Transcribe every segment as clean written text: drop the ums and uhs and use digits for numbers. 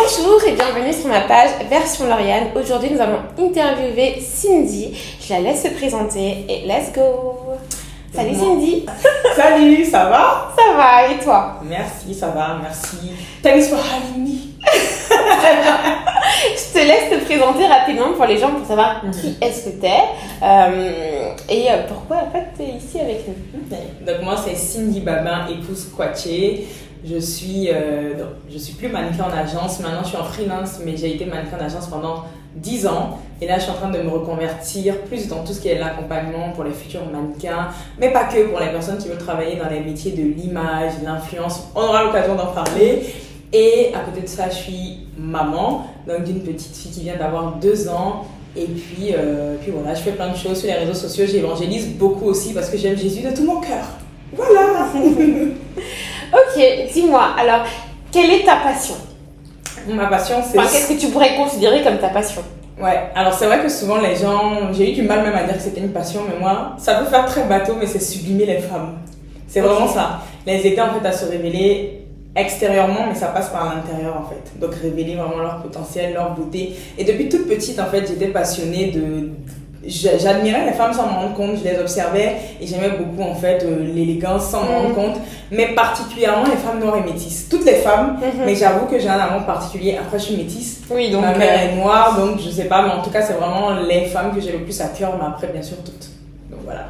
Bonjour et bienvenue sur ma page Version Lauriane. Aujourd'hui, nous allons interviewer Cindy. Je la laisse se présenter et let's go. Salut Cindy. Salut, ça va? Ça va et toi? Merci, ça va, merci. Thanks for having me. Je te laisse te présenter rapidement pour les gens pour savoir qui est-ce que t'es et pourquoi en fait t'es ici avec nous. Donc moi c'est Cindy Babin, épouse Kwaché. Je suis plus mannequin en agence, maintenant je suis en freelance, mais j'ai été mannequin en agence pendant 10 ans. Et là je suis en train de me reconvertir plus dans tout ce qui est l'accompagnement pour les futurs mannequins, mais pas que, pour les personnes qui veulent travailler dans les métiers de l'image, de l'influence. On aura l'occasion d'en parler. Et à côté de ça, je suis maman, donc d'une petite fille qui vient d'avoir 2 ans. Et puis voilà, je fais plein de choses sur les réseaux sociaux. J'évangélise beaucoup aussi parce que j'aime Jésus de tout mon cœur. Voilà. Ok, dis-moi, alors, quelle est ta passion? Ma passion, c'est... Enfin, qu'est-ce que tu pourrais considérer comme ta passion? Ouais, alors c'est vrai que souvent les gens... J'ai eu du mal même à dire que c'était une passion, mais moi, ça peut faire très bateau, mais c'est sublimer les femmes. C'est vraiment ça. Les aider en fait à se révéler extérieurement, mais ça passe par l'intérieur en fait. Donc révéler vraiment leur potentiel, leur beauté. Et depuis toute petite en fait, j'étais passionnée de... J'admirais les femmes sans m'en rendre compte, je les observais et j'aimais beaucoup en fait l'élégance sans m'en rendre compte, mais particulièrement les femmes noires et métisses. Toutes les femmes, mais j'avoue que j'ai un amour particulier. Après je suis métisse, oui, donc, ma mère est noire, donc je sais pas, mais en tout cas c'est vraiment les femmes que j'ai le plus à cœur, mais après bien sûr toutes. Donc voilà.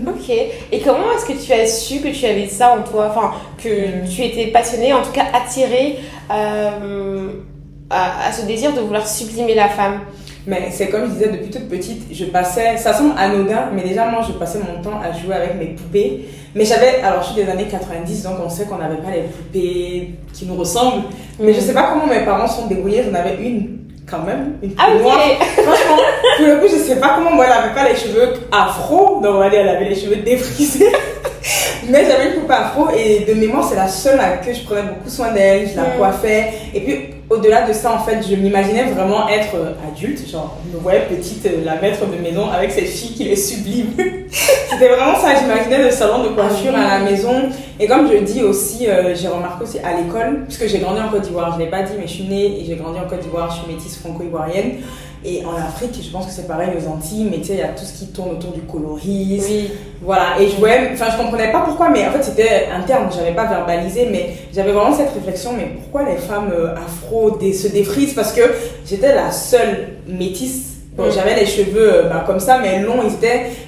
Ok, et comment est-ce que tu as su que tu avais ça en toi, enfin que tu étais passionnée, en tout cas attirée à ce désir de vouloir sublimer la femme? Mais c'est comme je disais, depuis toute petite, je passais, ça semble anodin, mais déjà moi je passais mon temps à jouer avec mes poupées. Mais alors je suis des années 90, donc on sait qu'on n'avait pas les poupées qui nous ressemblent. Mais je sais pas comment mes parents sont débrouillés, j'en avais une quand même, une poupée noire. Franchement, pour le coup je sais pas comment, moi elle avait pas les cheveux afro, donc on va dire elle avait les cheveux défrisés. Mais j'avais une poupée afro et de mémoire c'est la seule à que je prenais beaucoup soin d'elle, je la coiffais. Et puis au-delà de ça en fait je m'imaginais vraiment être adulte, genre je me voyais petite, la maître de maison avec cette fille qui est sublime. C'était vraiment ça, j'imaginais le salon de coiffure à la maison. Et comme je dis aussi, j'ai remarqué aussi à l'école, puisque j'ai grandi en Côte d'Ivoire, je ne l'ai pas dit mais je suis née et j'ai grandi en Côte d'Ivoire, je suis métisse franco-ivoirienne. Et en Afrique, je pense que c'est pareil aux Antilles, mais tu sais, il y a tout ce qui tourne autour du colorisme. Oui. Voilà, et je comprenais pas pourquoi, mais en fait c'était interne, j'avais pas verbalisé, mais j'avais vraiment cette réflexion, mais pourquoi les femmes afro se défrisent? Parce que j'étais la seule métisse. Bon, j'avais les cheveux comme ça, mais longs,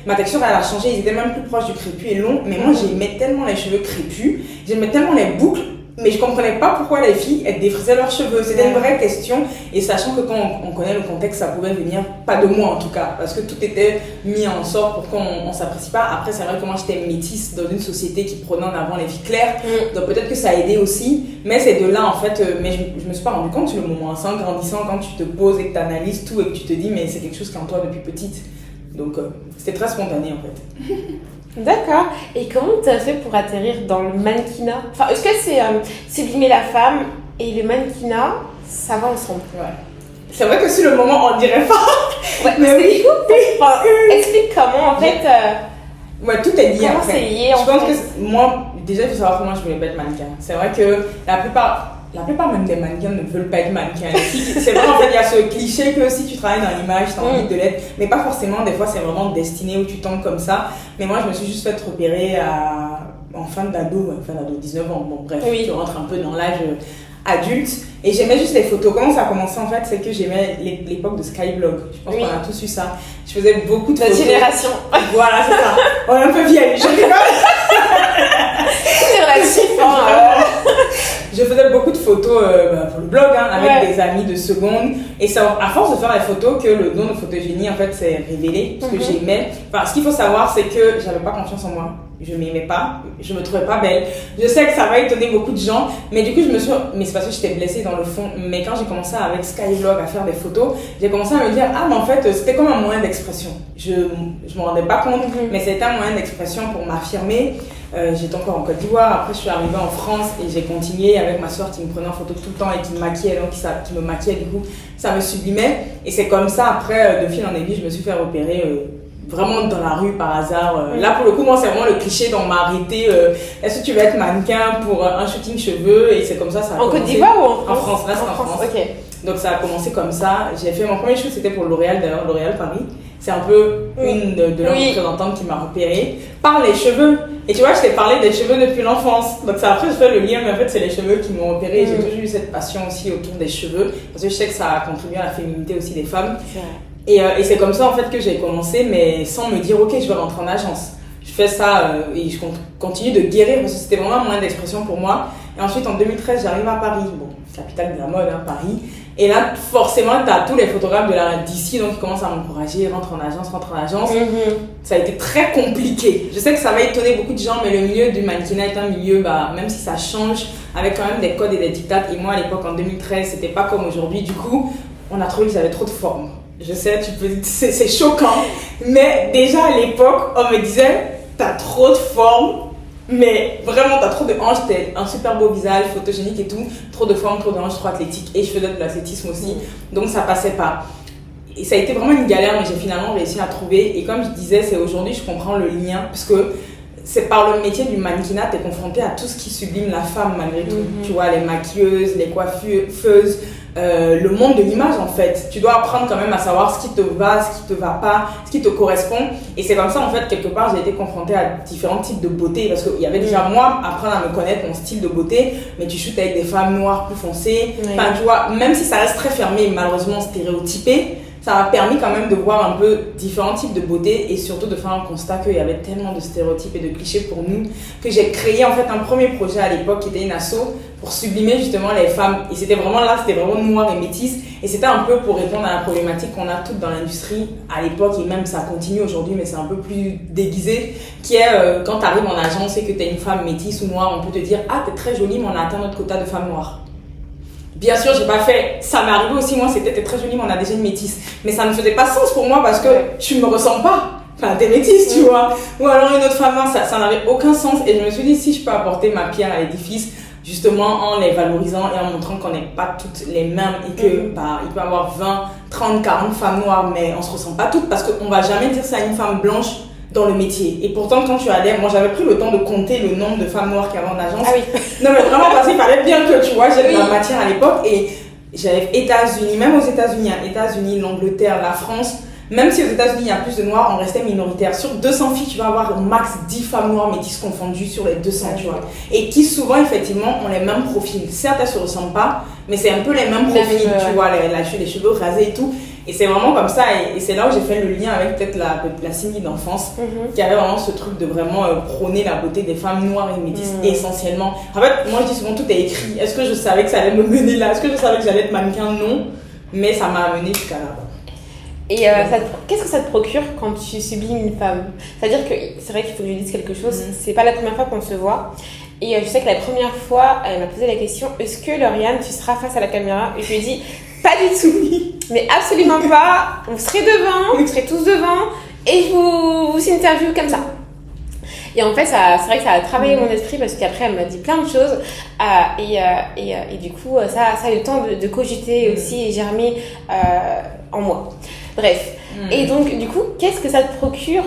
ma texture elle a changé, ils étaient même plus proches du crépus et longs, mais moi j'aimais tellement les cheveux crépus, j'aimais tellement les boucles, mais je comprenais pas pourquoi les filles elles défrisaient leurs cheveux. C'était une vraie question, et sachant que quand on connaît le contexte, ça pouvait venir pas de moi en tout cas, parce que tout était mis en sorte pour qu'on s'apprécie pas. Après c'est vrai que moi j'étais métisse dans une société qui prenait en avant les filles claires, donc peut-être que ça a aidé aussi, mais c'est de là en fait, mais je me suis pas rendu compte sur le moment, en grandissant, quand tu te poses et que tu analyses tout et que tu te dis mais c'est quelque chose qui est en toi depuis petite, donc c'était très spontané en fait. D'accord. Et comment tu as fait pour atterrir dans le mannequinat? Enfin, est-ce que c'est sublimer la femme et le mannequinat, ça va ensemble? Ouais. C'est vrai que sur le moment, on dirait pas. Ouais, mais oui. Explique comment, en fait. Ouais, tout est lié. Comment c'est lié, je pense que moi, déjà, il faut savoir comment je voulais pas être mannequin. C'est vrai que la plupart même des mannequins ne veulent pas être mannequins. C'est vrai, en fait, il y a ce cliché que si tu travailles dans l'image, tu as envie de l'être. Mais pas forcément, des fois, c'est vraiment destiné où tu tombes comme ça. Mais moi, je me suis juste fait repérer en fin d'ado, 19 ans. Bon, bref, tu rentres un peu dans l'âge adulte. Et j'aimais juste les photos. Comment ça a commencé, en fait, c'est que j'aimais l'époque de Skyblog. Je pense qu'on a tous eu ça. Je faisais beaucoup de photos. La génération. Voilà, c'est ça. On est un peu vieille, je rigole. C'est relatif, Je faisais beaucoup de photos pour le blog avec des amis de seconde, et c'est à force de faire les photos que le don de photogénie en fait s'est révélé, parce que j'aimais. Enfin, ce qu'il faut savoir, c'est que j'avais pas confiance en moi, je m'aimais pas, je me trouvais pas belle. Je sais que ça va étonner beaucoup de gens, mais du coup mais c'est parce que j'étais blessée dans le fond. Mais quand j'ai commencé avec Skyblog à faire des photos, j'ai commencé à me dire mais en fait c'était comme un moyen d'expression. Je me rendais pas compte, mais c'était un moyen d'expression pour m'affirmer. J'étais encore en Côte d'Ivoire, après je suis arrivée en France et j'ai continué avec ma soeur qui me prenait en photo tout le temps et qui me maquillait, donc qui me maquillait, du coup ça me sublimait. Et c'est comme ça, après de fil en aiguille, je me suis fait repérer vraiment dans la rue par hasard. Là, pour le coup, moi, c'est vraiment le cliché dont on m'a arrêté. Est-ce que tu veux être mannequin pour un shooting cheveux? Et c'est comme ça a commencé. En Côte d'Ivoire ou en France? En France, là, c'est en France. Ok. Donc, ça a commencé comme ça. J'ai fait mon premier shoot, c'était pour L'Oréal, d'ailleurs, L'Oréal Paris. C'est un peu une de leurs représentantes qui m'a repérée par les cheveux. Et tu vois, je t'ai parlé des cheveux depuis l'enfance. Donc, ça, après, je fais le lien, mais en fait, c'est les cheveux qui m'ont repérée. J'ai toujours eu cette passion aussi autour des cheveux. Parce que je sais que ça a contribué à la féminité aussi des femmes. Et c'est comme ça, en fait, que j'ai commencé, mais sans me dire, ok, je vais rentrer en agence. Je fais ça et je continue de guérir parce que c'était vraiment un moyen d'expression pour moi. Et ensuite, en 2013, j'arrive à Paris. Bon, capitale de la mode, hein, Paris. Et là, forcément, tu as tous les photographes d'ici donc, qui commencent à m'encourager, rentre en agence. Ça a été très compliqué. Je sais que ça va étonner beaucoup de gens, mais le milieu du mannequinat est un milieu, même si ça change, avec quand même des codes et des dictats. Et moi, à l'époque, en 2013, c'était pas comme aujourd'hui. Du coup, on a trouvé que j'avais trop de forme. Je sais, c'est choquant. Mais déjà, à l'époque, on me disait, t'as trop de forme. Mais vraiment, t'as trop de hanches, t'as un super beau visage, photogénique et tout. Trop de forme, trop de hanches, trop athlétique. Et je faisais de l'athlétisme aussi. Donc ça passait pas. Et ça a été vraiment une galère, mais j'ai finalement réussi à trouver. Et comme je disais, c'est aujourd'hui, je comprends le lien. Parce que c'est par le métier du mannequinat, t'es confronté à tout ce qui sublime la femme malgré tout. Tu vois, les maquilleuses, les coiffeuses, le monde de l'image en fait. Tu dois apprendre quand même à savoir ce qui te va, ce qui te va pas, ce qui te correspond. Et c'est comme ça en fait, quelque part, j'ai été confrontée à différents types de beauté. Parce qu'il y avait déjà moi, apprendre à me connaître, mon style de beauté. Mais tu shootes avec des femmes noires plus foncées. Enfin, tu vois, même si ça reste très fermé, malheureusement stéréotypé, ça m'a permis quand même de voir un peu différents types de beauté et surtout de faire un constat qu'il y avait tellement de stéréotypes et de clichés pour nous que j'ai créé en fait un premier projet à l'époque qui était une asso pour sublimer justement les femmes. Et c'était vraiment noir et métisse et c'était un peu pour répondre à la problématique qu'on a toutes dans l'industrie à l'époque et même ça continue aujourd'hui mais c'est un peu plus déguisé qui est quand tu arrives en agence et que tu es une femme métisse ou noire, on peut te dire « Ah, t'es très jolie mais on a atteint notre quota de femmes noires ». Bien sûr, j'ai pas fait. Ça m'est arrivé aussi, moi, c'était très joli, mais on a déjà une métisse. Mais ça ne faisait pas sens pour moi parce que tu me ressembles pas. Enfin, t'es métisse, tu vois. Ou alors une autre femme, ça n'avait aucun sens. Et je me suis dit, si je peux apporter ma pierre à l'édifice, justement en les valorisant et en montrant qu'on n'est pas toutes les mêmes et que, il peut y avoir 20, 30, 40 femmes noires, mais on se ressemble pas toutes parce qu'on va jamais dire ça à une femme blanche dans le métier. Et pourtant, quand tu allais, moi j'avais pris le temps de compter le nombre de femmes noires qu'il y avait en agence. Ah oui. Non, mais vraiment, parce qu'il fallait bien que tu vois, j'avais de la matière à l'époque et j'avais États-Unis, même aux États-Unis, États-Unis, l'Angleterre, la France, même si aux États-Unis il y a plus de noirs, on restait minoritaire. Sur 200 filles, tu vas avoir au max 10 femmes noires métisses confondues sur les 200, tu vois. Et qui souvent, effectivement, ont les mêmes profils. Certes, elles se ressemblent pas, mais c'est un peu les mêmes profils, tu vois, les cheveux rasés et tout. Et c'est vraiment comme ça, et c'est là où j'ai fait le lien avec peut-être la Cindy d'enfance, qui avait vraiment ce truc de vraiment prôner la beauté des femmes noires et métisses, essentiellement. En fait, moi je dis souvent tout est écrit. Est-ce que je savais que ça allait me mener là? Est-ce que je savais que j'allais être mannequin? Non, mais ça m'a amené jusqu'à là. Et qu'est-ce que ça te procure quand tu sublimes une femme? C'est-à-dire que c'est vrai qu'il faut que je lui dise quelque chose, c'est pas la première fois qu'on se voit. Et je sais que la première fois, elle m'a posé la question, est-ce que Lauriane, tu seras face à la caméra? Et je lui ai dit, pas du tout, mais absolument pas. Vous serez devant, vous serez tous devant, et je vous interview comme ça. Et en fait, c'est vrai que ça a travaillé mon esprit parce qu'après, elle m'a dit plein de choses. Et du coup, ça a eu le temps de cogiter aussi et germer en moi. Bref. Et donc, du coup, qu'est-ce que ça te procure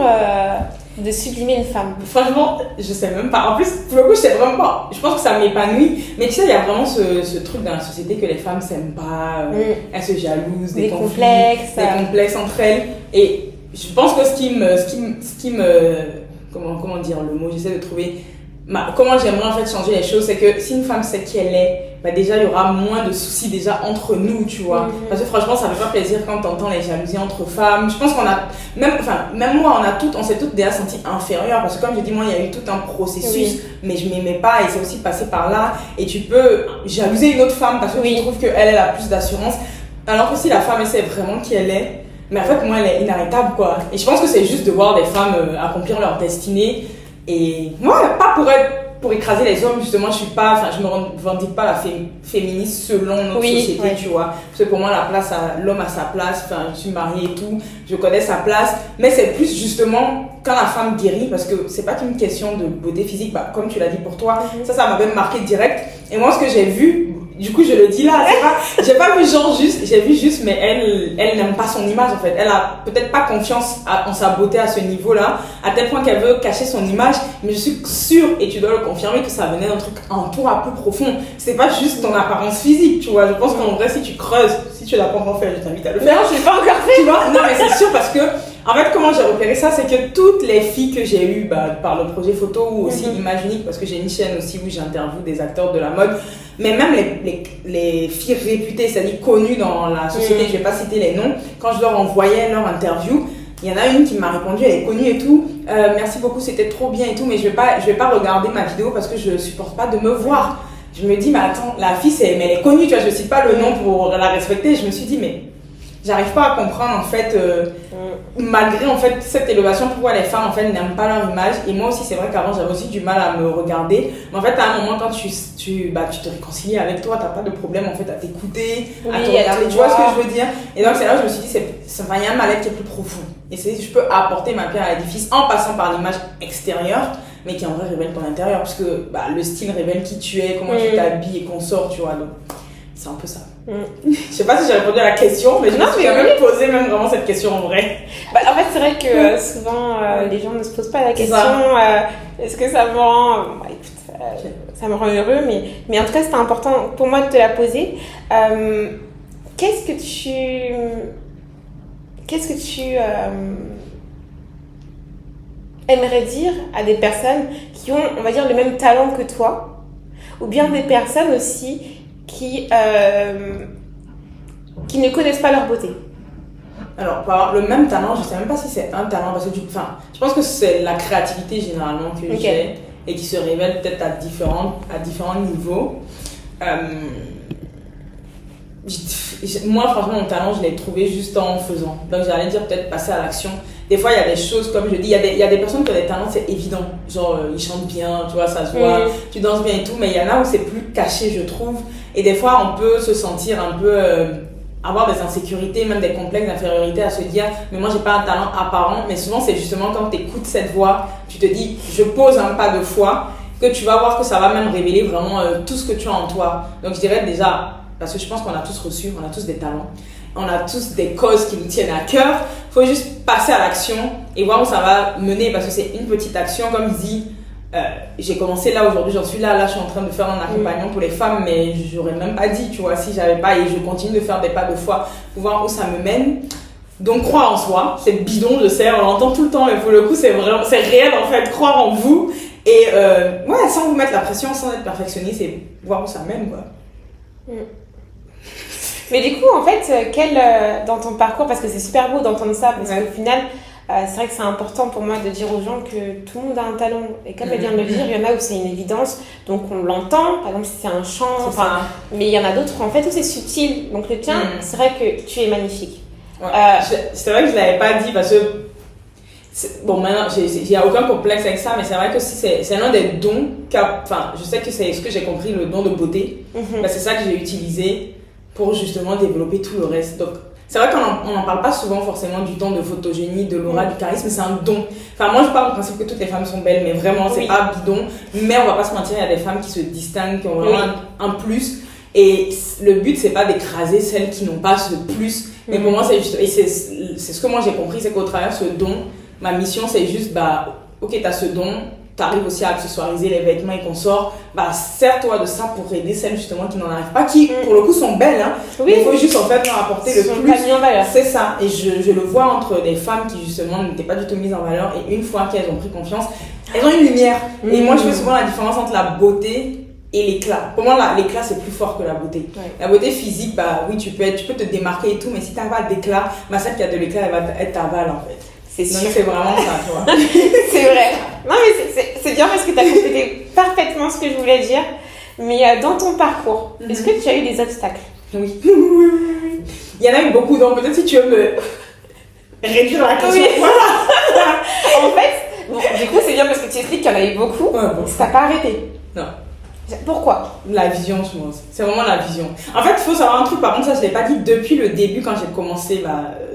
de sublimer une femme? Franchement, je sais même pas. En plus, pour le coup, je sais vraiment pas. Je pense que ça m'épanouit. Mais tu sais, il y a vraiment ce truc dans la société que les femmes s'aiment pas. Elles se jalousent, des conflits, des complexes entre elles. Et je pense que ce qui me comment dire le mot, j'essaie de trouver comment j'aimerais en fait changer les choses, c'est que si une femme sait qui elle est, déjà il y aura moins de soucis déjà entre nous, tu vois. Parce que franchement ça fait pas plaisir quand t'entends les jalousies entre femmes. Je pense qu'on a même moi on s'est toutes déjà senties inférieures parce que comme je dis moi il y a eu tout un processus mais je m'aimais pas et c'est aussi passé par là et tu peux jalouser une autre femme parce que tu trouves qu'elle a plus d'assurance alors que si la femme elle sait vraiment qui elle est, mais en fait moi elle est inarrêtable quoi. Et je pense que c'est juste de voir des femmes accomplir leur destinée. Et moi, pas pour écraser les hommes, justement, je me revendique pas la féministe selon notre société, tu vois. Parce que pour moi, l'homme a sa place, je suis mariée et tout, je connais sa place. Mais c'est plus justement quand la femme guérit, parce que c'est pas qu'une question de beauté physique, comme tu l'as dit pour toi, ça m'avait marqué direct. Et moi, ce que j'ai vu, du coup, je le dis là, j'ai pas vu genre juste, j'ai vu juste, mais elle n'aime pas son image en fait. Elle a peut-être pas confiance en sa beauté à ce niveau-là, à tel point qu'elle veut cacher son image. Mais je suis sûre, et tu dois le confirmer, que ça venait d'un truc un tour à plus profond. C'est pas juste ton apparence physique, tu vois. Je pense qu'en vrai, si tu creuses, si tu l'as pas encore fait, je t'invite à le faire. Non, je l'ai pas encore fait. Tu vois? Non, mais c'est sûr parce que, en fait, comment j'ai repéré ça, c'est que toutes les filles que j'ai eues par le projet photo ou aussi Image Unique, parce que j'ai une chaîne aussi où j'interviewe des acteurs de la mode, mais même les filles réputées, c'est-à-dire connues dans la société, je vais pas citer les noms, quand je leur envoyais leur interview, il y en a une qui m'a répondu, elle est connue et tout, merci beaucoup, c'était trop bien et tout, mais je vais pas regarder ma vidéo parce que je supporte pas de me voir. Je me dis, mais attends, la fille, mais elle est connue, tu vois, je cite pas le nom pour la respecter. Je me suis dit, mais j'arrive pas à comprendre en fait, malgré en fait cette élévation, pourquoi les femmes en fait n'aiment pas leur image. Et moi aussi, c'est vrai qu'avant j'avais aussi du mal à me regarder. Mais en fait, à un moment, quand tu te réconcilies avec toi, t'as pas de problème en fait à t'écouter, à te regarder. Tu vois ce que je veux dire? Et donc c'est là où je me suis dit, il y a un mal-être qui est plus profond. Et je peux apporter ma pierre à l'édifice en passant par l'image extérieure, mais qui en vrai révèle ton intérieur, parce que le style révèle qui tu es, comment tu t'habilles et qu'on sort, tu vois. Donc c'est un peu ça. Je sais pas si j'ai répondu à la question, mais je me suis quand même posé même vraiment cette question en vrai. En fait, c'est vrai que souvent les gens ne se posent pas la question est-ce que ça me rend. Écoute, ça me rend heureux, mais en tout cas, c'était important pour moi de te la poser. Qu'est-ce que tu aimerais dire à des personnes qui ont, on va dire, le même talent que toi, ou bien des personnes aussi qui ne connaissent pas leur beauté? Alors, pour avoir le même talent, je sais même pas si c'est un talent, parce que je pense que c'est la créativité généralement que j'ai et qui se révèle peut-être à différents niveaux. Moi, franchement, mon talent, je l'ai trouvé juste en faisant. Donc, j'allais dire peut-être passer à l'action. Des fois, il y a des choses, comme je dis, il y a des personnes qui ont des talents, c'est évident. Genre, ils chantent bien, tu vois, ça se voit, tu danses bien et tout, mais il y en a où c'est plus caché, je trouve. Et des fois, on peut se sentir un peu, avoir des insécurités, même des complexes d'infériorité, à se dire, mais moi, j'ai pas un talent apparent. Mais souvent, c'est justement quand tu écoutes cette voix, tu te dis, je pose un pas de foi, que tu vas voir que ça va même révéler vraiment tout ce que tu as en toi. Donc, je dirais déjà, parce que je pense qu'on a tous reçu, on a tous des talents. On a tous des causes qui nous tiennent à cœur. Il faut juste passer à l'action et voir où ça va mener, parce que c'est une petite action. Comme dit, j'ai commencé là aujourd'hui, j'en suis là. Là, je suis en train de faire un accompagnement pour les femmes, mais j'aurais même pas dit, tu vois, si j'avais pas. Et je continue de faire des pas de foi pour voir où ça me mène. Donc, croire en soi, c'est bidon, je sais, on l'entend tout le temps, mais pour le coup, c'est réel en fait. Croire en vous et sans vous mettre la pression, sans être perfectionniste, et voir où ça mène, quoi. Mais du coup, en fait, dans ton parcours, parce que c'est super beau d'entendre ça, parce qu'au final, c'est vrai que c'est important pour moi de dire aux gens que tout le monde a un talent. Et comme elle vient de le dire, il y en a où c'est une évidence, donc on l'entend, par exemple si c'est un chant, mais il y en a d'autres en fait où c'est subtil. Donc le tien, c'est vrai que tu es magnifique. Ouais. C'est vrai que je ne l'avais pas dit parce que, bon, maintenant, il n'y a aucun complexe avec ça, mais c'est vrai que c'est l'un des dons, je sais que c'est ce que j'ai compris, le don de beauté, c'est ça que j'ai utilisé pour justement développer tout le reste. Donc, c'est vrai qu'on n'en parle pas souvent forcément du don de photogénie, de l'aura, du charisme, mais c'est un don. Enfin, moi, je parle du principe que toutes les femmes sont belles, mais vraiment, c'est pas bidon. Mais on va pas se mentir, il y a des femmes qui se distinguent, qui ont vraiment un plus. Et le but, c'est pas d'écraser celles qui n'ont pas ce plus. Mais pour moi, c'est juste, et c'est ce que moi j'ai compris, c'est qu'au travers de ce don, ma mission, c'est juste, ok, t'as ce don, t'arrives aussi à accessoiriser les vêtements et qu'on sort, sers-toi de ça pour aider celles justement qui n'en arrivent pas, qui pour le coup sont belles, hein, mais il faut juste en fait leur apporter le plus. C'est ça, et je le vois entre des femmes qui justement n'étaient pas du tout mises en valeur, et une fois qu'elles ont pris confiance, elles ont une lumière. Et moi je fais souvent la différence entre la beauté et l'éclat. Pour moi, l'éclat c'est plus fort que la beauté. La beauté physique, oui, tu peux te démarquer et tout, mais si t'as pas d'éclat, celle qui a de l'éclat, elle va être ta balle en fait. C'est sûr. Donc c'est vraiment ça, tu vois. C'est vrai. Non mais c'est bien parce que tu as complété parfaitement ce que je voulais dire. Mais dans ton parcours, est-ce que tu as eu des obstacles? Oui. Il y en a eu beaucoup, donc peut-être si tu veux me réduire la question. Voilà. En fait, du coup c'est bien parce que tu expliques qu'il y en a eu beaucoup. Ça t'a pas arrêté. Non. Pourquoi? La vision, je pense. C'est vraiment la vision. En fait, il faut savoir un truc, par contre, ça je l'ai pas dit depuis le début quand j'ai commencé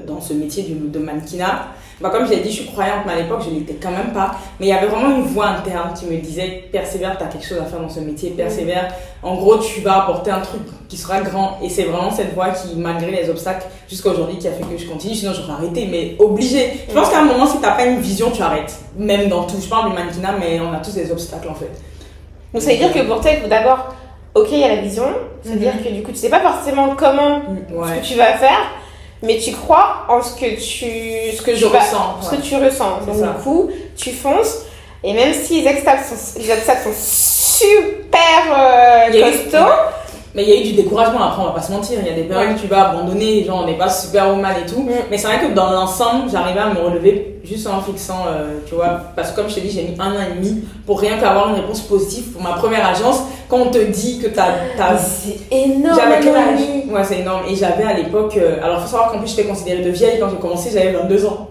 dans ce métier de mannequinat. comme je l'ai dit, je suis croyante, mais à l'époque, je ne l'étais quand même pas. Mais il y avait vraiment une voix interne qui me disait, persévère, tu as quelque chose à faire dans ce métier, persévère. En gros, tu vas apporter un truc qui sera grand. Et c'est vraiment cette voix qui, malgré les obstacles, jusqu'à aujourd'hui, qui a fait que je continue. Sinon, j'aurais arrêté, mais obligé. Je pense qu'à un moment, si tu n'as pas une vision, tu arrêtes. Même dans tout. Je parle du mannequinat, mais on a tous des obstacles, en fait. Donc, ça veut dire que pour toi, il faut d'abord, ok, il y a la vision. C'est-à-dire que du coup, tu sais pas forcément comment, ce que tu vas faire. Mais tu crois en ce que tu ressens. Donc du coup, tu fonces. Et même si les obstacles sont super costauds. Mais il y a eu du découragement après, on va pas se mentir. Il y a des périodes où tu vas abandonner, genre on n'est pas super mal et tout. Mais c'est vrai que dans l'ensemble, j'arrivais à me relever juste en fixant, tu vois. Parce que comme je t'ai dit, j'ai mis 1 an et demi pour rien qu'avoir une réponse positive pour ma première agence. Quand on te dit que t'as... C'est énorme. J'avais quel âge? Ouais, c'est énorme. Et j'avais à l'époque... alors, il faut savoir qu'en plus, j'étais considérée de vieille. Quand j'ai commencé, j'avais 22 ans.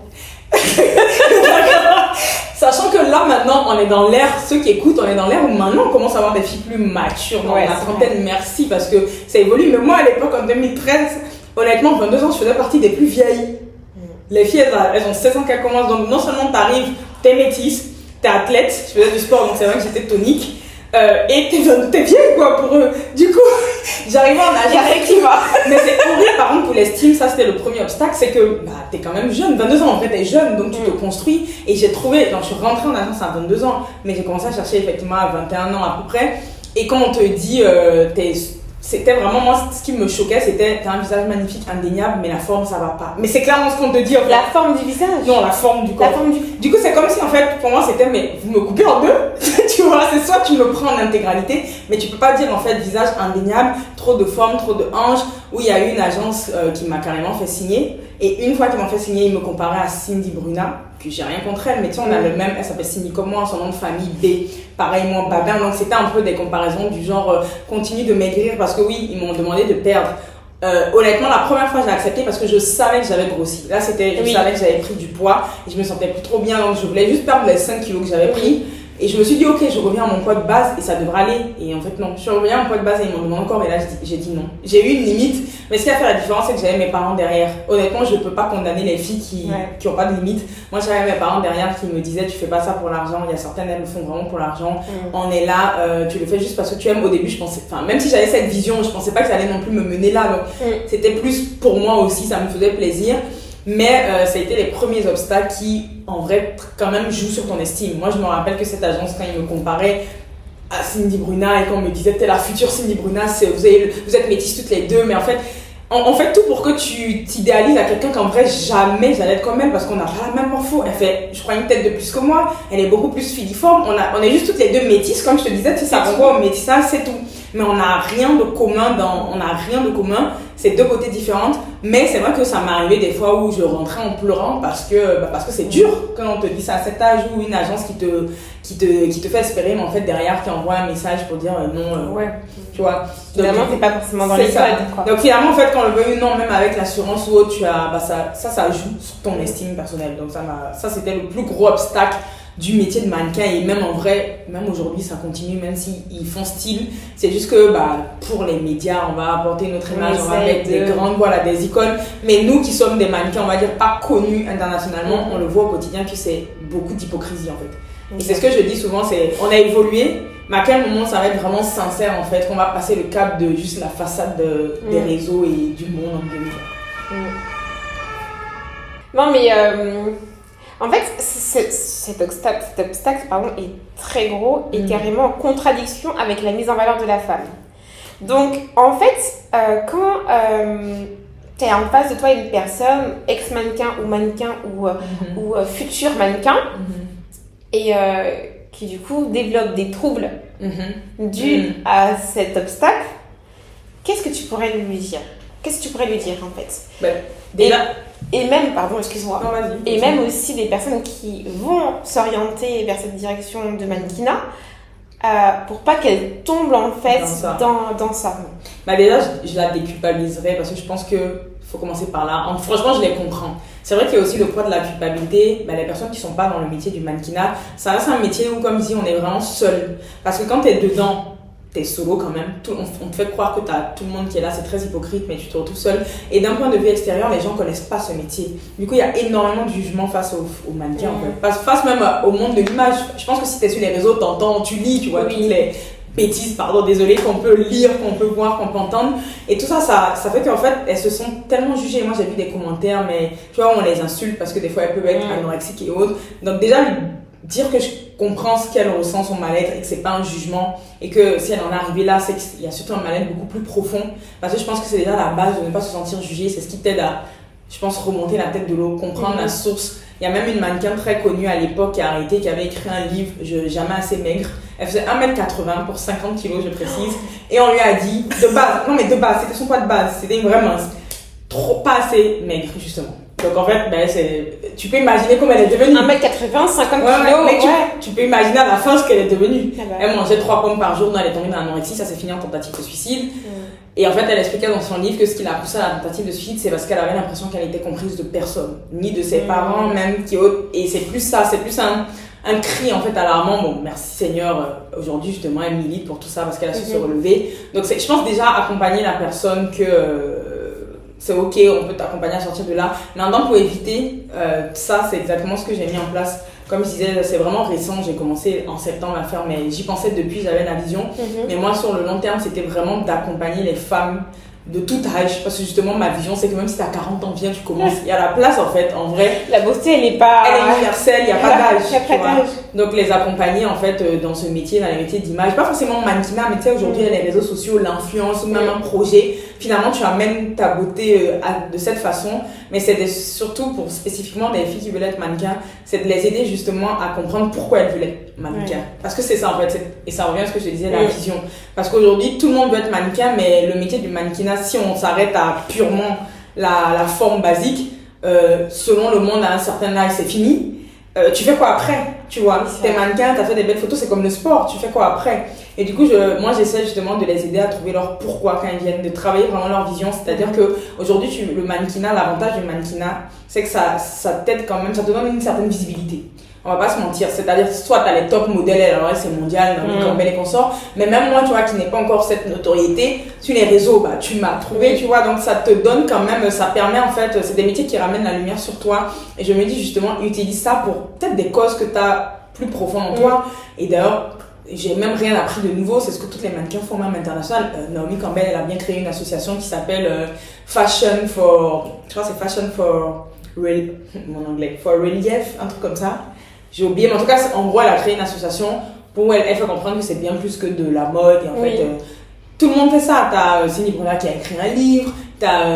Sachant que là, maintenant, on est dans l'ère, ceux qui écoutent, on est dans l'ère où maintenant, on commence à avoir des filles plus matures. Dans la trentaine, merci, parce que ça évolue. Mais moi, à l'époque, en 2013, honnêtement, 22 ans, je faisais partie des plus vieilles. Les filles, elles ont 16 ans qu'elles commencent. Donc, non seulement t'arrives, t'es métisse, t'es athlète, je faisais du sport, donc c'est vrai que j'étais tonique. Et t'es vieille, quoi, pour eux. Du coup, j'arrivais en âge. Mais c'est horrible, par contre, pour l'estime, ça c'était le premier obstacle, c'est que t'es quand même jeune. 22 ans, en fait, t'es jeune, donc tu te construis. Et j'ai trouvé, donc je suis rentrée en agence à 22 ans, mais j'ai commencé à chercher effectivement à 21 ans à peu près. Et quand on te dit, c'était vraiment, moi, ce qui me choquait, c'était t'as un visage magnifique, indéniable, mais la forme, ça va pas. Mais c'est clairement ce qu'on te dit, en fait. La forme du visage? Non, la forme du corps. Du coup, c'est comme si, en fait, pour moi, c'était, mais vous me coupez en deux. Tu vois, c'est soit tu me prends en intégralité, mais tu peux pas dire, en fait, visage indéniable, trop de forme, trop de hanches, où il y a eu une agence qui m'a carrément fait signer. Et une fois qu'ils m'ont fait signer, ils me comparaient à Cindy Bruna, que j'ai rien contre elle, mais tu sais, on a le même, elle s'appelle Cindy comme moi, son nom de famille, B, pareil, moi, Babin, donc c'était un peu des comparaisons du genre, continue de maigrir, parce que oui, ils m'ont demandé de perdre. Honnêtement, la première fois, j'ai accepté parce que je savais que j'avais grossi. Là, je savais que j'avais pris du poids et je me sentais plus trop bien, donc je voulais juste perdre les 5 kilos que j'avais pris. Et je me suis dit, ok, je reviens à mon poids de base et ça devrait aller. Et en fait, non. Je suis revenue à mon poids de base et ils m'ont demandé encore. Et là, j'ai dit non. J'ai eu une limite. Mais ce qui a fait la différence, c'est que j'avais mes parents derrière. Honnêtement, je ne peux pas condamner les filles qui ont pas de limite. Moi, j'avais mes parents derrière qui me disaient, tu fais pas ça pour l'argent. Il y a certaines, elles le font vraiment pour l'argent. On est là, tu le fais juste parce que tu aimes. Au début, je pensais, enfin, même si j'avais cette vision, je pensais pas que ça allait non plus me mener là. Donc, c'était plus pour moi aussi, ça me faisait plaisir. Mais ça a été les premiers obstacles qui, en vrai, quand même jouent sur ton estime. Moi, je me rappelle que cette agence, quand ils me comparaient à Cindy Bruna et qu'on me disait, t'es la future Cindy Bruna, vous êtes métisses toutes les deux, mais en fait, on fait tout pour que tu t'idéalises à quelqu'un qu'en vrai, jamais j'allais être comme elle parce qu'on n'a pas la même morpho. Elle fait, je crois, une tête de plus que moi, elle est beaucoup plus filiforme. On est juste toutes les deux métisses, comme je te disais, tu sais, ça renvoie au métissage, c'est tout. Mais on n'a rien de commun c'est deux côtés différentes, mais c'est vrai que ça m'est arrivé des fois où je rentrais en pleurant parce que c'est dur quand on te dit ça à cet âge ou une agence qui te fait espérer, mais en fait derrière qui envoie un message pour dire non, tu vois. Finalement, c'est pas forcément dans les codes. Donc finalement, en fait, quand on le veut ou non, même avec l'assurance ou autre, ça joue sur ton estime personnelle. Donc ça c'était le plus gros obstacle du métier de mannequin. Et même en vrai, même aujourd'hui ça continue, même s'ils font style, c'est juste que pour les médias on va apporter notre image, on va mettre des grandes, des icônes, mais nous qui sommes des mannequins, on va dire pas connus internationalement, on le voit au quotidien que c'est beaucoup d'hypocrisie en fait. Et c'est ce que je dis souvent, c'est on a évolué, mais à quel moment ça va être vraiment sincère en fait, qu'on va passer le cap de juste la façade des réseaux et du monde en général. Non mais en fait, cet obstacle est très gros et carrément en contradiction avec la mise en valeur de la femme. Donc, en fait, quand tu es en face de toi une personne, ex-mannequin ou mannequin ou futur mannequin, et qui du coup développe des troubles dus à cet obstacle, qu'est-ce que tu pourrais lui dire? Qu'est-ce que tu pourrais lui dire en fait? Et même, pardon, excuse-moi, et même aussi des personnes qui vont s'orienter vers cette direction de mannequinat pour pas qu'elles tombent en fait dans ça. Déjà, je la déculpabiliserai parce que je pense qu'il faut commencer par là. Franchement, je les comprends. C'est vrai qu'il y a aussi le poids de la culpabilité. Les personnes qui sont pas dans le métier du mannequinat, ça reste un métier où, comme je dis, on est vraiment seul. Parce que quand tu es dedans, t'es solo quand même. On te fait croire que t'as tout le monde qui est là, c'est très hypocrite, mais tu te retrouves seul. Et d'un point de vue extérieur, les gens connaissent pas ce métier. Du coup, il y a énormément de jugement face aux mannequins, en fait. Face même au monde de l'image. Je pense que si t'es sur les réseaux, t'entends, tu lis, tu vois, toutes les bêtises, pardon, désolé, qu'on peut lire, qu'on peut voir, qu'on peut entendre. Et tout ça, ça fait qu'en fait, elles se sont tellement jugées. Moi, j'ai vu des commentaires, mais tu vois, on les insulte parce que des fois, elles peuvent être anorexiques et autres. Donc déjà, dire que je comprends ce qu'elle ressent, son mal-être, et que c'est pas un jugement, et que si elle en est arrivée là, c'est qu'il y a surtout un mal-être beaucoup plus profond. Parce que je pense que c'est déjà la base de ne pas se sentir jugée. C'est ce qui t'aide à, je pense, remonter la tête de l'eau, comprendre la source. Il y a même une mannequin très connue à l'époque qui a arrêté, qui avait écrit un livre, Jamais assez maigre. Elle faisait 1m80 pour 50 kg, je précise. Et on lui a dit, de base, c'était son poids de base, c'était une vraie mince. Pas assez maigre, justement. Donc en fait, tu peux imaginer comment elle est devenue. 1m80, 50 kg. Tu peux imaginer à la fin ce qu'elle est devenue. Elle mangeait 3 pommes par jour, elle est tombée dans l'anorexie, ça s'est fini en tentative de suicide. Et en fait, elle expliquait dans son livre que ce qui l'a poussée à la tentative de suicide, c'est parce qu'elle avait l'impression qu'elle était comprise de personne, ni de ses parents même. Et c'est plus ça, c'est plus un cri en fait alarmant. Bon, merci Seigneur, aujourd'hui justement, elle milite pour tout ça parce qu'elle a su se relever. Donc je pense déjà accompagner la personne que... c'est ok, on peut t'accompagner à sortir de là. Maintenant, pour éviter ça, c'est exactement ce que j'ai mis en place. Comme je disais, c'est vraiment récent. J'ai commencé en septembre à faire, mais j'y pensais depuis, j'avais la vision. Mais moi, sur le long terme, c'était vraiment d'accompagner les femmes de tout âge. Parce que justement, ma vision, c'est que même si t'as 40 ans, viens, tu commences. Il y a la place, en fait, en vrai. La beauté, elle est universelle, il n'y a pas d'âge. Il n'y a pas d'âge. Donc, les accompagner, en fait, dans ce métier, dans les métiers d'image. Pas forcément mannequinat, mais tu sais, aujourd'hui, il y a les réseaux sociaux, l'influence, ou même un projet. Finalement, tu amènes ta beauté de cette façon. Mais c'est surtout pour spécifiquement des filles qui veulent être mannequins, c'est de les aider justement à comprendre pourquoi elles veulent être mannequins. Parce que c'est ça, en fait. Et ça revient à ce que je te disais, la vision. Parce qu'aujourd'hui, tout le monde veut être mannequin, mais le métier du mannequinat, si on s'arrête à purement la forme basique, selon le monde à un certain âge, c'est fini. Tu fais quoi après, tu vois? T'es mannequin, t'as fait des belles photos, c'est comme le sport, tu fais quoi après? Et du coup, moi j'essaie justement de les aider à trouver leur pourquoi quand ils viennent, de travailler vraiment leur vision. C'est-à-dire que aujourd'hui, le mannequinat, l'avantage du mannequinat, c'est que ça t'aide quand même, ça te donne une certaine visibilité. On va pas se mentir, c'est-à-dire soit t'as les top modèles, alors c'est mondial, comme Belle et consorts, mais même moi, tu vois, qui n'ai pas encore cette notoriété, sur les réseaux, tu m'as trouvé, tu vois, donc ça te donne quand même, ça permet en fait, c'est des métiers qui ramènent la lumière sur toi, et je me dis justement, utilise ça pour peut-être des causes que t'as plus profondes en toi, et d'ailleurs, j'ai même rien appris de nouveau, c'est ce que toutes les mannequins font même international. Naomi Campbell, elle a bien créé une association qui s'appelle Fashion for, je crois que c'est Fashion for, mon anglais, for Relief, un truc comme ça. J'ai oublié, mais en tout cas, en gros, elle a créé une association pour elle fait comprendre que c'est bien plus que de la mode. Et en fait, tout le monde fait ça. T'as Cindy Bruna qui a écrit un livre, t'as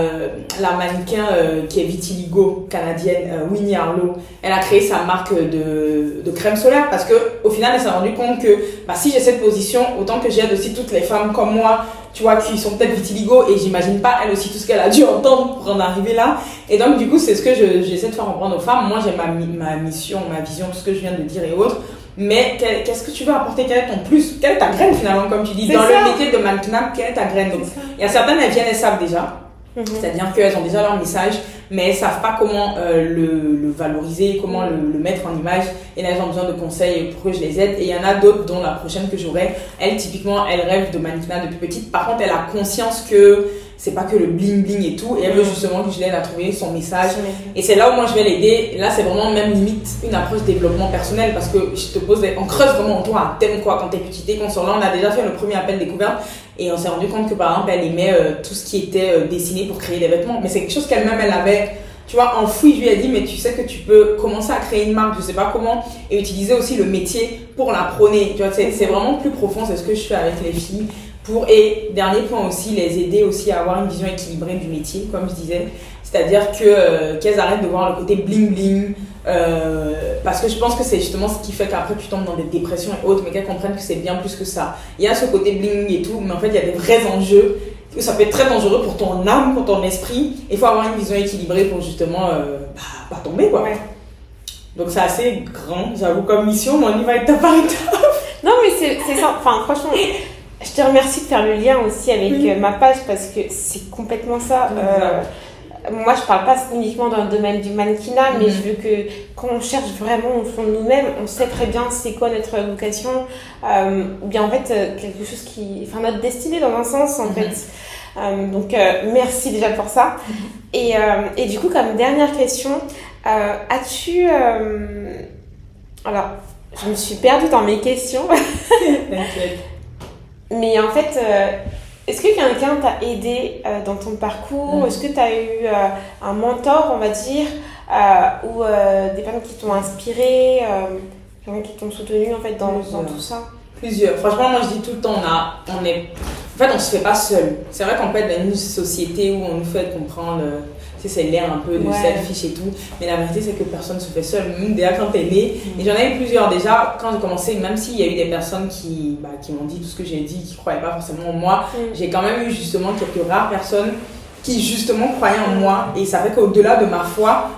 la mannequin qui est vitiligo canadienne, Winnie Harlow. Elle a créé sa marque de crème solaire parce que au final, elle s'est rendue compte que si j'ai cette position, autant que j'aide aussi toutes les femmes comme moi, tu vois, qui sont peut-être vitiligo, et j'imagine pas elle aussi tout ce qu'elle a dû entendre pour en arriver là. Et donc du coup, c'est ce que j'essaie de faire comprendre aux femmes. Moi, j'ai ma mission, ma vision, tout ce que je viens de dire et autres. Mais qu'est-ce que tu veux apporter? Quel est ton plus? Quelle est ta graine finalement, comme tu dis? Dans le métier de mannequinat, quelle est ta graine? Donc, il y a certaines, elles viennent, elles savent déjà. C'est-à-dire qu'elles ont déjà leur message, mais elles savent pas comment le valoriser, comment le mettre en image. Et là, elles ont besoin de conseils pour que je les aide. Et il y en a d'autres, dont la prochaine que j'aurai. Elle, typiquement, elle rêve de mannequinat depuis petite. Par contre, elle a conscience que c'est pas que le bling bling et tout. Et elle veut justement que je l'aide à trouver son message. Et c'est là où moi je vais l'aider. Là, c'est vraiment même limite une approche développement personnel, parce que je te pose, on creuse vraiment en toi. T'aimes quoi quand t'es petite? Quand sur là, on a déjà fait le premier appel découverte. Et on s'est rendu compte que par exemple, elle aimait tout ce qui était dessiné pour créer des vêtements. Mais c'est quelque chose qu'elle-même, elle avait, tu vois, enfoui. Je lui ai dit, mais tu sais que tu peux commencer à créer une marque, je sais pas comment, et utiliser aussi le métier pour la prôner. Tu vois, c'est vraiment plus profond, c'est ce que je fais avec les filles. Et dernier point aussi, les aider aussi à avoir une vision équilibrée du métier, comme je disais. C'est-à-dire qu'elles arrêtent de voir le côté bling bling. Parce que je pense que c'est justement ce qui fait qu'après tu tombes dans des dépressions et autres, mais qu'elles comprennent que c'est bien plus que ça. Il y a ce côté bling et tout, mais en fait il y a des vrais enjeux. Ça peut être très dangereux pour ton âme, pour ton esprit. Il faut avoir une vision équilibrée pour justement pas tomber, quoi. Ouais. Donc c'est assez grand, j'avoue, comme mission, mais on y va étape par étape. Non, mais c'est ça. Enfin, franchement, je te remercie de faire le lien aussi avec ma page, parce que c'est complètement ça. moi je parle pas uniquement dans le domaine du mannequinat, mais je veux que quand on cherche vraiment au fond de nous-mêmes, on sait très bien c'est quoi notre vocation, ou bien en fait quelque chose qui, enfin notre destinée dans un sens en fait. Donc merci déjà pour ça. Et du coup, comme dernière question, as-tu alors je me suis perdue dans mes questions. T'inquiète. Mais en fait, est-ce que quelqu'un t'a aidé dans ton parcours? Est-ce que tu as eu un mentor, on va dire, ou des personnes qui t'ont inspiré, qui t'ont soutenu en fait dans tout ça? Plusieurs. Franchement, moi je dis tout le temps, on se fait pas seul. C'est vrai qu'on peut être dans une société où on nous fait comprendre, c'est l'air un peu de selfish et tout, mais la vérité c'est que personne ne se fait seul. Même déjà quand t'es né, et j'en ai eu plusieurs déjà quand j'ai commencé, même s'il y a eu des personnes qui m'ont dit tout ce que j'ai dit, qui croyaient pas forcément en moi, j'ai quand même eu justement quelques rares personnes qui justement croyaient en moi, et ça fait qu'au-delà de ma foi,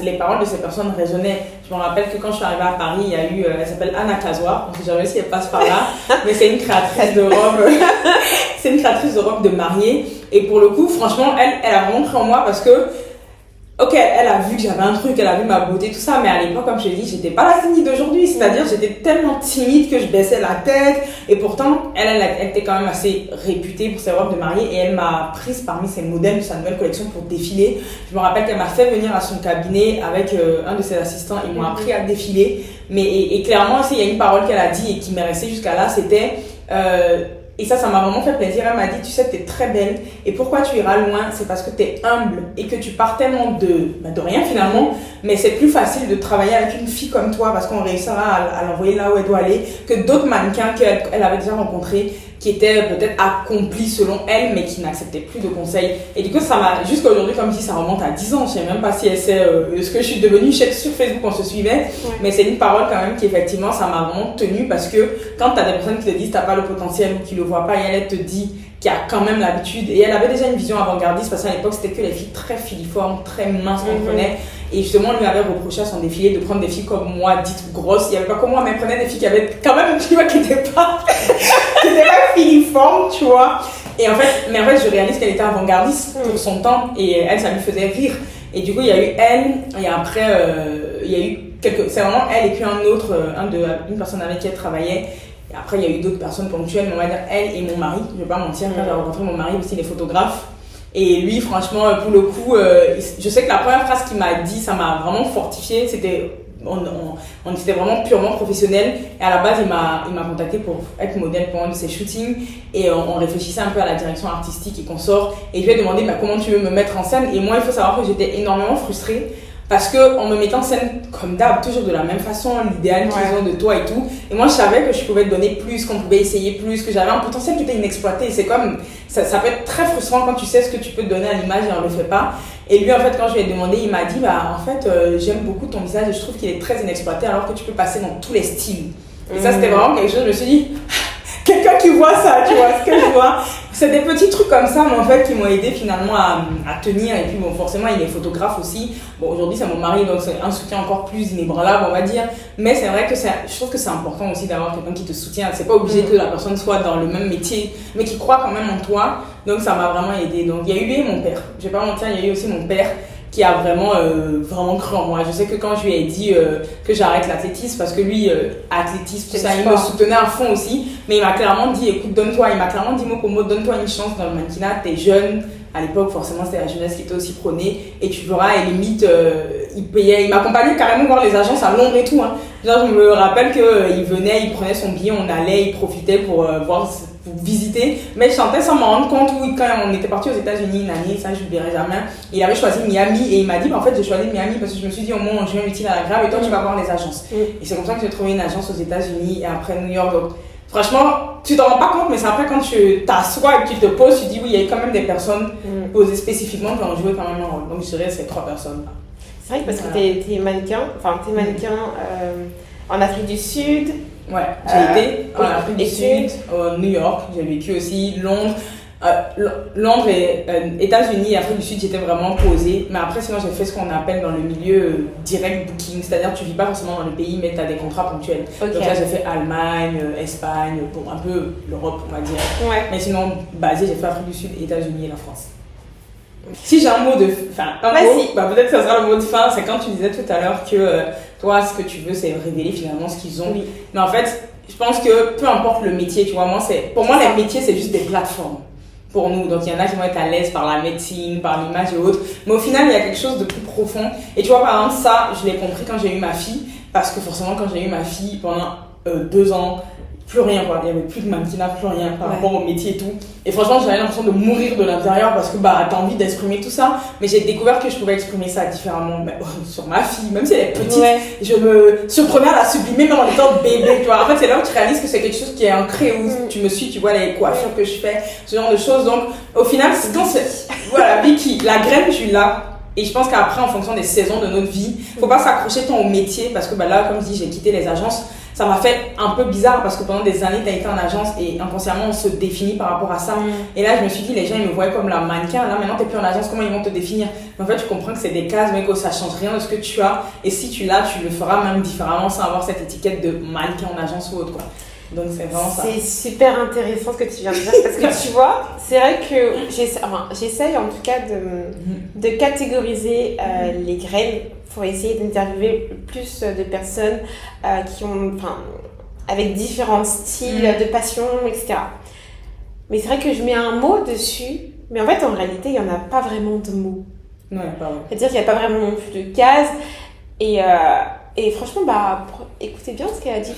les paroles de ces personnes résonnaient. Je me rappelle que quand je suis arrivée à Paris, il y a eu, elle s'appelle Anna Casoir, je ne sais jamais si elle passe par là, mais c'est une créatrice de robes, c'est une créatrice de robes de mariée, et pour le coup, franchement, elle a vraiment cru en moi parce que ok, elle a vu que j'avais un truc, elle a vu ma beauté, tout ça, mais à l'époque, comme je l'ai dit, j'étais pas la Cindy d'aujourd'hui, c'est-à-dire j'étais tellement timide que je baissais la tête, et pourtant, elle était quand même assez réputée pour ses robes de mariée, et elle m'a prise parmi ses modèles de sa nouvelle collection pour défiler. Je me rappelle qu'elle m'a fait venir à son cabinet avec un de ses assistants, ils m'ont appris à défiler, et clairement, il y a une parole qu'elle a dit et qui m'est restée jusqu'à là, c'était... et ça m'a vraiment fait plaisir. Elle m'a dit, tu sais, t'es très belle. Et pourquoi tu iras loin? C'est parce que t'es humble et que tu pars tellement de rien finalement. Mais c'est plus facile de travailler avec une fille comme toi parce qu'on réussira à l'envoyer là où elle doit aller que d'autres mannequins qu'elle avait déjà rencontrés qui étaient peut-être accomplis selon elle mais qui n'acceptaient plus de conseils. Et du coup, ça m'a, jusqu'à aujourd'hui, comme je dis, ça remonte à 10 ans. Je sais même pas si elle sait ce que je suis devenue. Je sais que sur Facebook, on se suivait. Mais c'est une parole quand même qui, effectivement, ça m'a vraiment tenue parce que quand t'as des personnes qui te disent t'as pas le potentiel ou qui le voient pas, et elle te dit qu'il y a quand même l'habitude. Et elle avait déjà une vision avant-gardiste parce qu'à l'époque, c'était que les filles très filiformes, très minces qu'on prenait. Et justement, on lui avait reproché à son défilé de prendre des filles comme moi, dites grosses. Il n'y avait pas comme moi, mais elle prenait des filles qui avaient quand même, tu vois, qui n'étaient pas filiformes, tu vois. Et en fait, je réalise qu'elle était avant-gardiste pour son temps et elle, ça lui faisait rire. Et du coup, il y a eu elle, et après, il y a eu c'est vraiment elle et puis un autre, une personne avec qui elle travaillait. Et après, il y a eu d'autres personnes ponctuelles, mais on va dire elle et mon mari. Je ne vais pas mentir, quand j'ai rencontré mon mari aussi, il est photographe. Et lui, franchement, pour le coup, je sais que la première phrase qu'il m'a dit, ça m'a vraiment fortifiée. C'était, on était vraiment purement professionnels. Et à la base, il m'a contacté pour être modèle pour un de ses shootings. Et on réfléchissait un peu à la direction artistique et qu'on sort. Et je lui ai demandé comment tu veux me mettre en scène. Et moi, il faut savoir que j'étais énormément frustrée. Parce qu'on me mettait en scène comme d'hab, toujours de la même façon, l'idéal qu'ils ont de toi et tout. Et moi, je savais que je pouvais te donner plus, qu'on pouvait essayer plus, que j'avais un potentiel qui était inexploité. C'est comme, ça peut être très frustrant quand tu sais ce que tu peux te donner à l'image et on le fait pas. Et lui, en fait, quand je lui ai demandé, il m'a dit, j'aime beaucoup ton visage et je trouve qu'il est très inexploité alors que tu peux passer dans tous les styles. Et ça, c'était vraiment quelque chose, je me suis dit, quelqu'un qui voit ça, tu vois, ce que je vois. C'est des petits trucs comme ça, mais en fait, qui m'ont aidé finalement à tenir. Et puis, bon, forcément, il est photographe aussi. Bon, aujourd'hui, c'est mon mari, donc c'est un soutien encore plus inébranlable, on va dire. Mais c'est vrai que je trouve que c'est important aussi d'avoir quelqu'un qui te soutient. C'est pas obligé que la personne soit dans le même métier, mais qui croit quand même en toi. Donc, ça m'a vraiment aidé. Donc, il y a eu lui et mon père. Je vais pas mentir, il y a eu aussi mon père qui a vraiment cru en moi. Je sais que quand je lui ai dit que j'arrête l'athlétisme, parce que lui, athlétisme, tout ça, il me soutenait à fond aussi, mais il m'a clairement dit, écoute, donne-toi, il m'a clairement dit, mot pour mot, donne-toi une chance dans le mannequinat, t'es jeune. À l'époque, forcément, c'était la jeunesse qui était aussi prônée, et tu verras, et limite, il m'accompagnait carrément voir les agences à Londres et tout, hein. Genre, je me rappelle qu'il venait, il prenait son billet, on allait, il profitait pour visiter, mais je sentais sans m'en rendre compte. Oui, quand on était parti aux États-Unis une année, ça je n'oublierai jamais, il avait choisi Miami et il m'a dit en fait j'ai choisi Miami parce que je me suis dit au moins on joue utile à la grave et toi tu vas voir les agences. Et c'est comme ça que j'ai trouvé une agence aux États-Unis et après New York. Donc franchement, tu t'en rends pas compte, mais c'est après quand tu t'assois et que tu te poses, tu dis oui, il y a quand même des personnes posées spécifiquement qui ont joué quand même un rôle. Donc je dirais ces 3 personnes là. C'est vrai que parce que t'es mannequin en Afrique du Sud. Ouais, j'ai été en Afrique du Sud, New York, j'ai vécu aussi Londres. Londres et États-Unis et Afrique du Sud, j'étais vraiment posée. Mais après, sinon, j'ai fait ce qu'on appelle dans le milieu direct booking, c'est-à-dire que tu vis pas forcément dans le pays, mais tu as des contrats ponctuels. Okay. Donc là, j'ai fait Allemagne, Espagne, bon, un peu l'Europe, on va dire. Ouais. Mais sinon, basé, j'ai fait Afrique du Sud, États-Unis et la France. Si j'ai un mot de... Enfin, Vas-y. peut-être que ça sera le mot de fin. C'est quand tu disais tout à l'heure que toi, ce que tu veux, c'est révéler finalement ce qu'ils ont. Oui. Mais en fait, je pense que peu importe le métier, tu vois, pour moi, les métiers, c'est juste des plateformes pour nous. Donc, il y en a qui vont être à l'aise par la médecine, par l'image et autres. Mais au final, il y a quelque chose de plus profond. Et tu vois, par exemple, ça, je l'ai compris quand j'ai eu ma fille. Parce que forcément, quand j'ai eu ma fille, pendant 2 ans, plus rien, quoi. Il n'y avait plus de mannequinat, plus rien par rapport au métier et tout. Et franchement, j'avais l'impression de mourir de l'intérieur parce que t'as envie d'exprimer tout ça. Mais j'ai découvert que je pouvais exprimer ça différemment. Mais, sur ma fille, même si elle est petite, je me surprenais à la sublimer même en étant bébé, tu vois. En fait, c'est là où tu réalises que c'est quelque chose qui est ancré, où tu me suis, tu vois, les coiffures que je fais, ce genre de choses. Donc, au final, voilà, Vicky, la graine, tu l'as. Et je pense qu'après, en fonction des saisons de notre vie, faut pas s'accrocher tant au métier parce que là, comme je dis, j'ai quitté les agences. Ça m'a fait un peu bizarre parce que pendant des années, t'as été en agence et inconsciemment, on se définit par rapport à ça. Et là, je me suis dit, les gens, ils me voyaient comme la mannequin. Là, maintenant, t'es plus en agence, comment ils vont te définir? Mais en fait, tu comprends que c'est des cases, mais que ça change rien de ce que tu as. Et si tu l'as, tu le feras même différemment sans avoir cette étiquette de mannequin en agence ou autre, quoi. Donc, c'est vraiment ça. C'est super intéressant ce que tu viens de dire parce que tu vois, c'est vrai que j'essaye en tout cas de catégoriser les graines pour essayer d'interviewer plus de personnes avec différents styles de passion, etc. Mais c'est vrai que je mets un mot dessus, mais en fait, en réalité, il n'y en a pas vraiment de mots. Non, pas vrai. C'est-à-dire qu'il n'y a pas vraiment non plus de cases. Et franchement, écoutez bien ce qu'elle a dit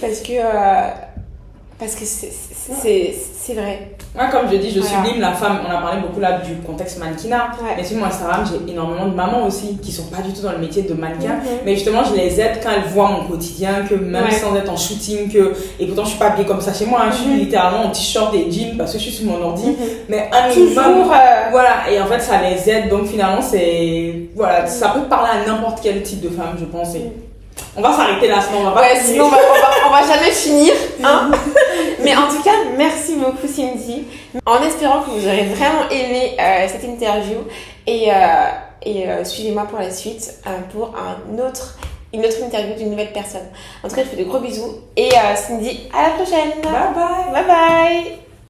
parce que c'est vrai. Moi, comme je dis, je sublime la femme. On a parlé beaucoup là du contexte mannequinat. Mais sur mon Instagram, j'ai énormément de mamans aussi qui sont pas du tout dans le métier de mannequin. Mais justement, je les aide quand elles voient mon quotidien, que même sans être en shooting, et pourtant je suis pas habillée comme ça chez moi. Je suis littéralement en t-shirt et jeans parce que je suis sur mon ordi. Mais un minimum, voilà. Et en fait, ça les aide. Donc finalement, ça peut parler à n'importe quel type de femme, je pense. On va s'arrêter là, sinon on va pas finir. Sinon on va jamais finir, hein. Mais en tout cas, merci beaucoup Cindy. En espérant que vous aurez vraiment aimé cette interview et suivez-moi pour la suite pour une autre interview d'une nouvelle personne. En tout cas, je vous fais de gros bisous et Cindy, à la prochaine. Bye bye. Bye bye.